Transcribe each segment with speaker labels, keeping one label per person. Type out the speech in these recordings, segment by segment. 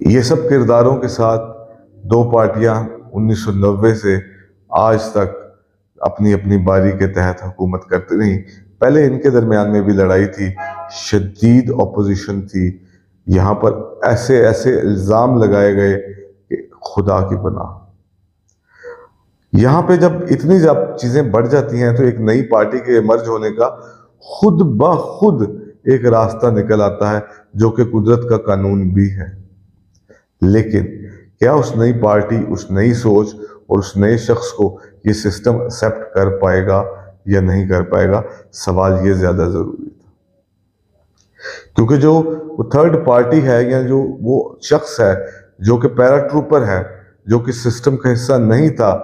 Speaker 1: یہ سب کرداروں کے ساتھ دو پارٹیاں 1990 سے آج تک اپنی اپنی باری کے تحت حکومت کرتی رہیں۔ پہلے ان کے درمیان میں بھی لڑائی تھی، شدید اپوزیشن تھی، یہاں پر ایسے ایسے الزام لگائے گئے کہ خدا کی پناہ۔ یہاں پہ جب اتنی چیزیں بڑھ جاتی ہیں تو ایک نئی پارٹی کے ایمرج ہونے کا خود بخود ایک راستہ نکل آتا ہے، جو کہ قدرت کا قانون بھی ہے۔ لیکن کیا اس نئی پارٹی، اس نئی سوچ اور اس نئے شخص کو یہ سسٹم ایکسیپٹ کر پائے گا یا نہیں کر پائے گا؟ سوال یہ زیادہ ضروری تھا، کیونکہ جو وہ تھرڈ پارٹی ہے یا جو وہ شخص ہے جو کہ پیرا ٹروپر ہے، جو کہ سسٹم کا حصہ نہیں تھا،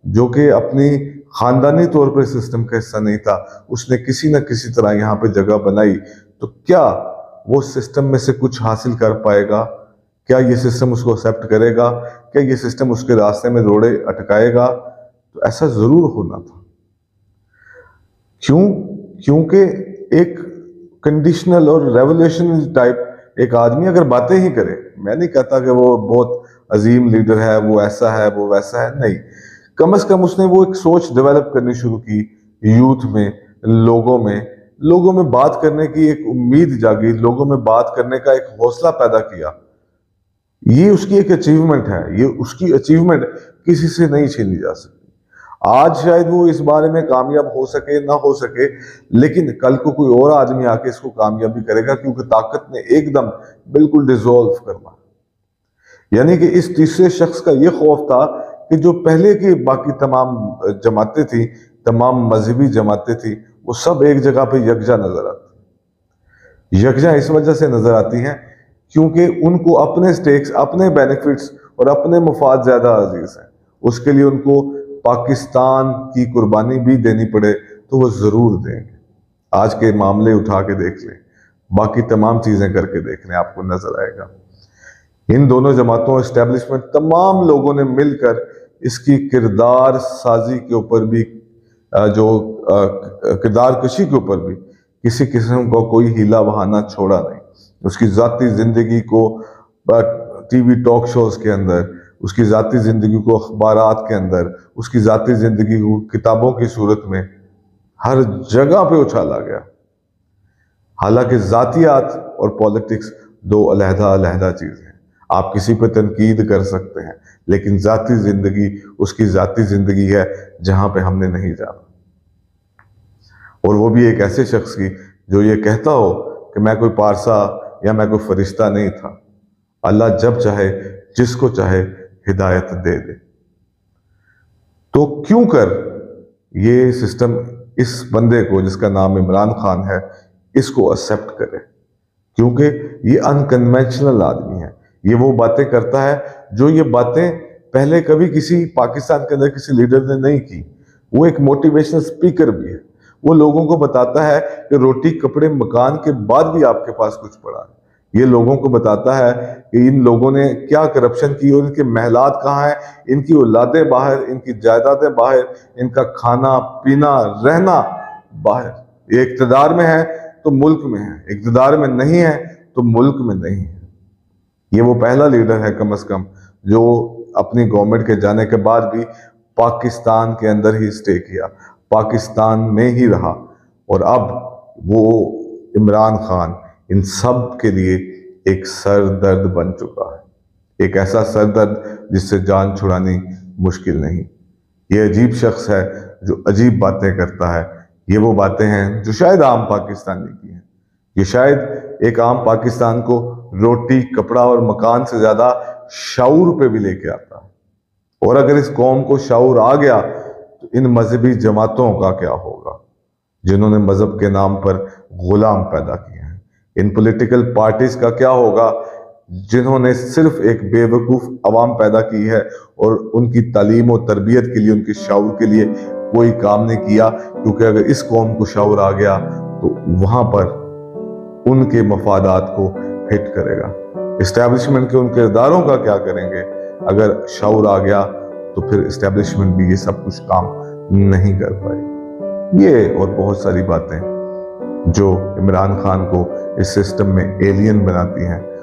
Speaker 1: جو کہ اپنی خاندانی طور پر سسٹم کا حصہ نہیں تھا، اس نے کسی نہ کسی طرح یہاں پہ جگہ بنائی، تو کیا وہ سسٹم میں سے کچھ حاصل کر پائے گا؟ کیا یہ سسٹم اس کو ایکسیپٹ کرے گا؟ کیا یہ سسٹم اس کے راستے میں روڑے اٹکائے گا؟ تو ایسا ضرور ہونا تھا۔ کیونکہ ایک کنڈیشنل اور ریولیوشنری ٹائپ ایک آدمی اگر باتیں ہی کرے، میں نہیں کہتا کہ وہ بہت عظیم لیڈر ہے، وہ ایسا ہے، وہ ویسا ہے، نہیں، کم از کم اس نے وہ ایک سوچ ڈیولپ کرنی شروع کی، یوتھ میں، لوگوں میں بات کرنے کی ایک امید جاگی، لوگوں میں بات کرنے کا ایک حوصلہ پیدا کیا۔ یہ اس کی ایک اچیومنٹ ہے، یہ اس کی اچیومنٹ کسی سے نہیں چھینی جا سکتی۔ آج شاید وہ اس بارے میں کامیاب ہو سکے نہ ہو سکے، لیکن کل کو کوئی اور آدمی آ کے اس کو کامیابی کرے گا، کیونکہ طاقت نے ایک دم بالکل ڈیزولو کرنا۔ یعنی کہ اس تیسرے شخص کا یہ خوف تھا کہ جو پہلے کی باقی تمام جماعتیں تھیں، تمام مذہبی جماعتیں تھیں، وہ سب ایک جگہ پہ یکجا نظر آتی۔ یکجا اس وجہ سے نظر آتی ہیں کیونکہ ان کو اپنے سٹیکس، اپنے بینیفٹس اور اپنے مفاد زیادہ عزیز ہیں۔ اس کے لیے ان کو پاکستان کی قربانی بھی دینی پڑے تو وہ ضرور دیں گے۔ آج کے معاملے اٹھا کے دیکھ لیں، باقی تمام چیزیں کر کے دیکھ لیں، آپ کو نظر آئے گا۔ ان دونوں جماعتوں، اسٹیبلشمنٹ، تمام لوگوں نے مل کر اس کی کردار سازی کے اوپر بھی، جو کردار کشی کے اوپر بھی کسی قسم کا کوئی ہیلا بہانہ چھوڑا نہیں۔ اس کی ذاتی زندگی کو ٹی وی ٹاک شوز کے اندر، اس کی ذاتی زندگی کو اخبارات کے اندر، اس کی ذاتی زندگی کو کتابوں کی صورت میں ہر جگہ پہ اچھالا گیا۔ حالانکہ ذاتیات اور پالیٹکس دو علیحدہ علیحدہ چیزیں ہیں۔ آپ کسی پہ تنقید کر سکتے ہیں، لیکن ذاتی زندگی اس کی ذاتی زندگی ہے جہاں پہ ہم نے نہیں جانا۔ اور وہ بھی ایک ایسے شخص کی جو یہ کہتا ہو کہ میں کوئی پارسا یا میں کوئی فرشتہ نہیں تھا، اللہ جب چاہے جس کو چاہے ہدایت دے دے۔ تو کیوں کر یہ سسٹم اس بندے کو، جس کا نام عمران خان ہے، اس کو ایکسیپٹ کرے؟ کیونکہ یہ انکنونشنل آدمی ہے، یہ وہ باتیں کرتا ہے جو یہ باتیں پہلے کبھی کسی پاکستان کے اندر کسی لیڈر نے نہیں کی۔ وہ ایک موٹیویشنل سپیکر بھی ہے، وہ لوگوں کو بتاتا ہے کہ روٹی کپڑے مکان کے بعد بھی آپ کے پاس کچھ پڑا ہے۔ یہ لوگوں کو بتاتا ہے کہ ان لوگوں نے کیا کرپشن کی اور ان کے محلات کہاں ہیں، ان کی اولادیں باہر، ان کی جائیدادیں باہر، ان کا کھانا پینا رہنا باہر۔ یہ اقتدار میں ہے تو ملک میں ہے، اقتدار میں نہیں ہے تو ملک میں نہیں ہے۔ یہ وہ پہلا لیڈر ہے کم از کم جو اپنی گورنمنٹ کے جانے کے بعد بھی پاکستان کے اندر ہی اسٹے کیا، پاکستان میں ہی رہا۔ اور اب وہ عمران خان ان سب کے لیے ایک سر درد بن چکا ہے، ایک ایسا سر درد جس سے جان چھڑانی مشکل نہیں۔ یہ عجیب شخص ہے جو عجیب باتیں کرتا ہے۔ یہ وہ باتیں ہیں جو شاید عام پاکستانی کی ہیں، یہ شاید ایک عام پاکستان کو روٹی کپڑا اور مکان سے زیادہ شعور پہ بھی لے کے آتا ہے۔ اور اگر اس قوم کو شعور آ گیا تو ان مذہبی جماعتوں کا کیا ہوگا جنہوں نے مذہب کے نام پر غلام پیدا کیے ہیں؟ ان پولیٹیکل پارٹیز کا کیا ہوگا جنہوں نے صرف ایک بے وقوف عوام پیدا کی ہے اور ان کی تعلیم و تربیت کے لیے، ان کے شعور کے لیے کوئی کام نہیں کیا؟ کیونکہ اگر اس قوم کو شعور آ گیا تو وہاں پر ان کے مفادات کو ہٹ کرے گا۔ اسٹیبلشمنٹ کے ان کرداروں کا کیا کریں گے؟ اگر شعور آ گیا تو پھر اسٹیبلشمنٹ بھی یہ سب کچھ کام نہیں کر پائے۔ یہ اور بہت ساری باتیں جو عمران خان کو اس سسٹم میں ایلین بناتی ہیں،